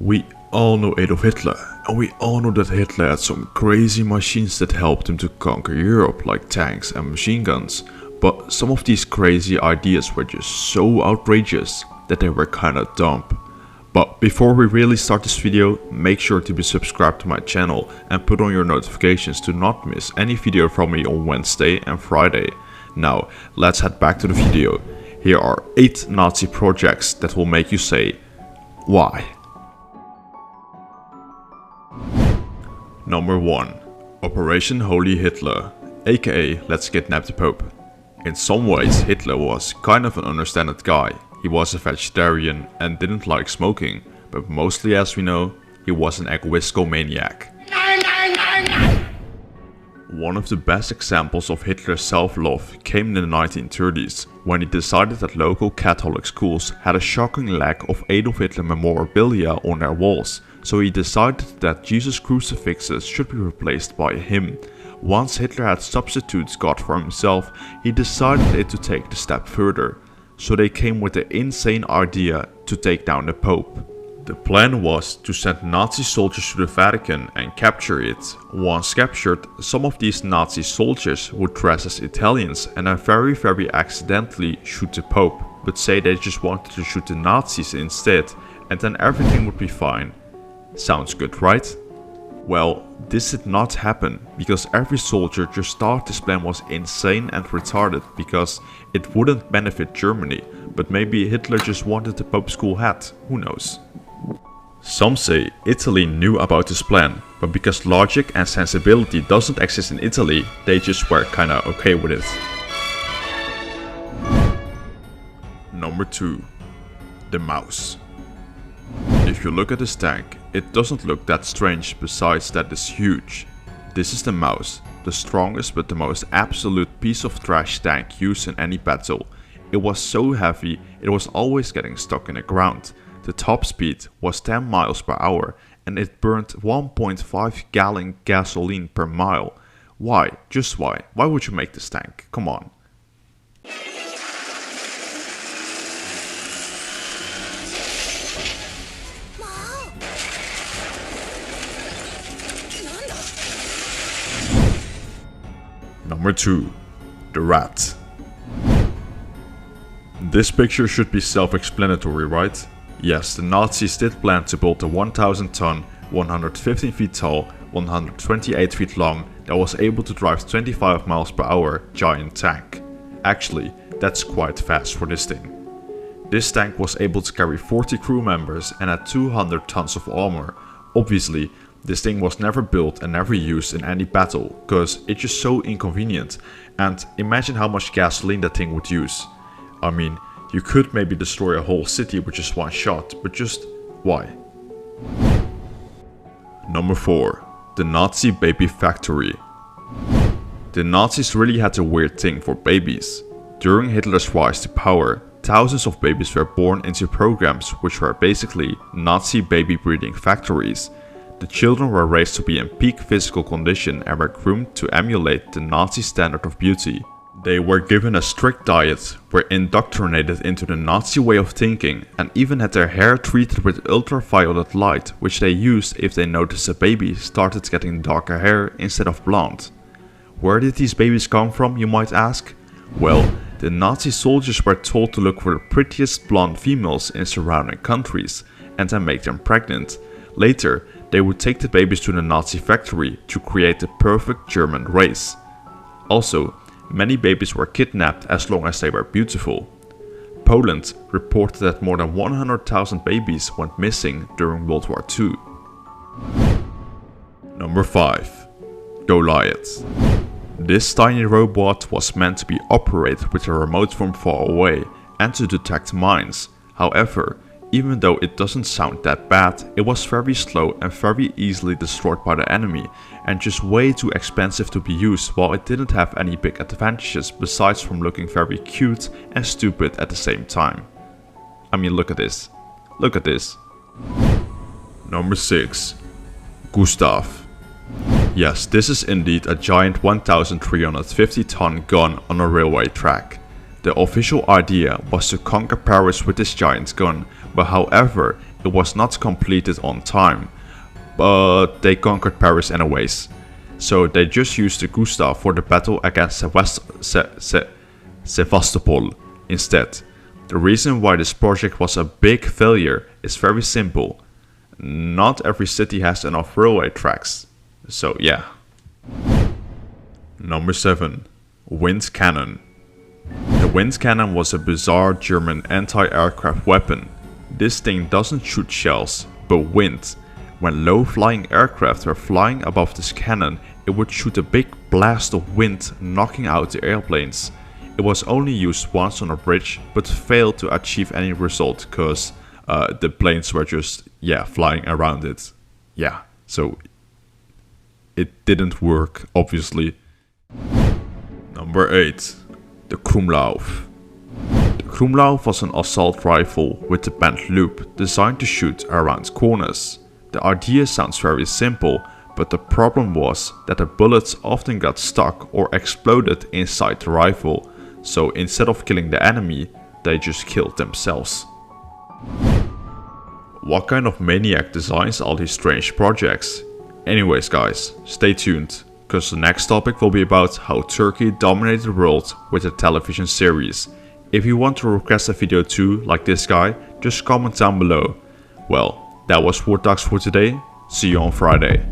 We all know Adolf Hitler, and we all know that Hitler had some crazy machines that helped him to conquer Europe, like tanks and machine guns. But some of these crazy ideas were just so outrageous that they were kinda dumb. But before we really start this video, make sure to be subscribed to my channel and put on your notifications to not miss any video from me on Wednesday and Friday. Now, let's head back to the video. Here are 8 Nazi projects that will make you say, why? Number 1. Operation Holy Hitler, aka Let's Kidnap the Pope. In some ways, Hitler was kind of an understated guy. He was a vegetarian and didn't like smoking, but mostly, as we know, he was an egoistical maniac. One of the best examples of Hitler's self-love came in the 1930s, when he decided that local Catholic schools had a shocking lack of Adolf Hitler memorabilia on their walls, so he decided that Jesus crucifixes should be replaced by him. Once Hitler had substitutes God for himself, he decided to take the step further. So they came with the insane idea to take down the Pope. The plan was to send Nazi soldiers to the Vatican and capture it. Once captured, some of these Nazi soldiers would dress as Italians and then very accidentally shoot the Pope, but say they just wanted to shoot the Nazis instead, and then everything would be fine. Sounds good, right? Well, this did not happen, because every soldier just thought this plan was insane and retarded because it wouldn't benefit Germany, but maybe Hitler just wanted the Pope's cool hat, who knows. Some say Italy knew about this plan, but because logic and sensibility doesn't exist in Italy, they just were kinda okay with it. Number 2. The mouse. If you look at this tank, it doesn't look that strange, besides that it's huge. This is the mouse, the strongest but the most absolute piece of trash tank used in any battle. It was so heavy, it was always getting stuck in the ground. The top speed was 10 miles per hour and it burned 1.5 gallon gasoline per mile. Why? Just why? Why would you make this tank? Come on. Number 2. The rat. This picture should be self-explanatory, right? Yes, the Nazis did plan to build a 1000 ton, 115 feet tall, 128 feet long that was able to drive 25 miles per hour giant tank. Actually, that's quite fast for this thing. This tank was able to carry 40 crew members and had 200 tons of armor. Obviously, this thing was never built and never used in any battle, cause it's just so inconvenient, and imagine how much gasoline that thing would use. I mean, you could maybe destroy a whole city with just one shot, but just why? Number 4. The Nazi baby factory. The Nazis really had a weird thing for babies. During Hitler's rise to power, thousands of babies were born into programs which were basically Nazi baby breeding factories. The children were raised to be in peak physical condition and were groomed to emulate the Nazi standard of beauty. They were given a strict diet, were indoctrinated into the Nazi way of thinking, and even had their hair treated with ultraviolet light, which they used if they noticed a baby started getting darker hair instead of blonde. Where did these babies come from, you might ask? Well, the Nazi soldiers were told to look for the prettiest blonde females in surrounding countries, and then make them pregnant. Later, they would take the babies to the Nazi factory to create the perfect German race. Also, many babies were kidnapped as long as they were beautiful. Poland reported that more than 100,000 babies went missing during World War II. Number 5. Goliath. This tiny robot was meant to be operated with a remote from far away and to detect mines. However, even though it doesn't sound that bad, it was very slow and very easily destroyed by the enemy, and just way too expensive to be used, while it didn't have any big advantages besides from looking very cute and stupid at the same time. I mean, look at this. Look at this. Number 6. Gustav. Yes, this is indeed a giant 1350 ton gun on a railway track. The official idea was to conquer Paris with this giant gun, but however, It was not completed on time, but they conquered Paris anyways. So they just used the Gustav for the battle against Sevastopol instead. The reason why this project was a big failure is very simple. Not every city has enough railway tracks. So yeah. Number 7. Wind Cannon. The wind cannon was a bizarre German anti-aircraft weapon. This thing doesn't shoot shells, but wind. When low-flying aircraft were flying above this cannon, it would shoot a big blast of wind, knocking out the airplanes. It was only used once on a bridge, but failed to achieve any result because the planes were just, flying around it. So it didn't work, obviously. Number 8. The Krumlov. The Krumlov was an assault rifle with a bent loop designed to shoot around corners. The idea sounds very simple, but the problem was that the bullets often got stuck or exploded inside the rifle, so instead of killing the enemy, they just killed themselves. What kind of maniac designs all these strange projects? Anyways guys, stay tuned, because the next topic will be about how Turkey dominated the world with a television series. If you want to request a video too, like this guy, just comment down below. Well, that was War Talks for today. See you on Friday.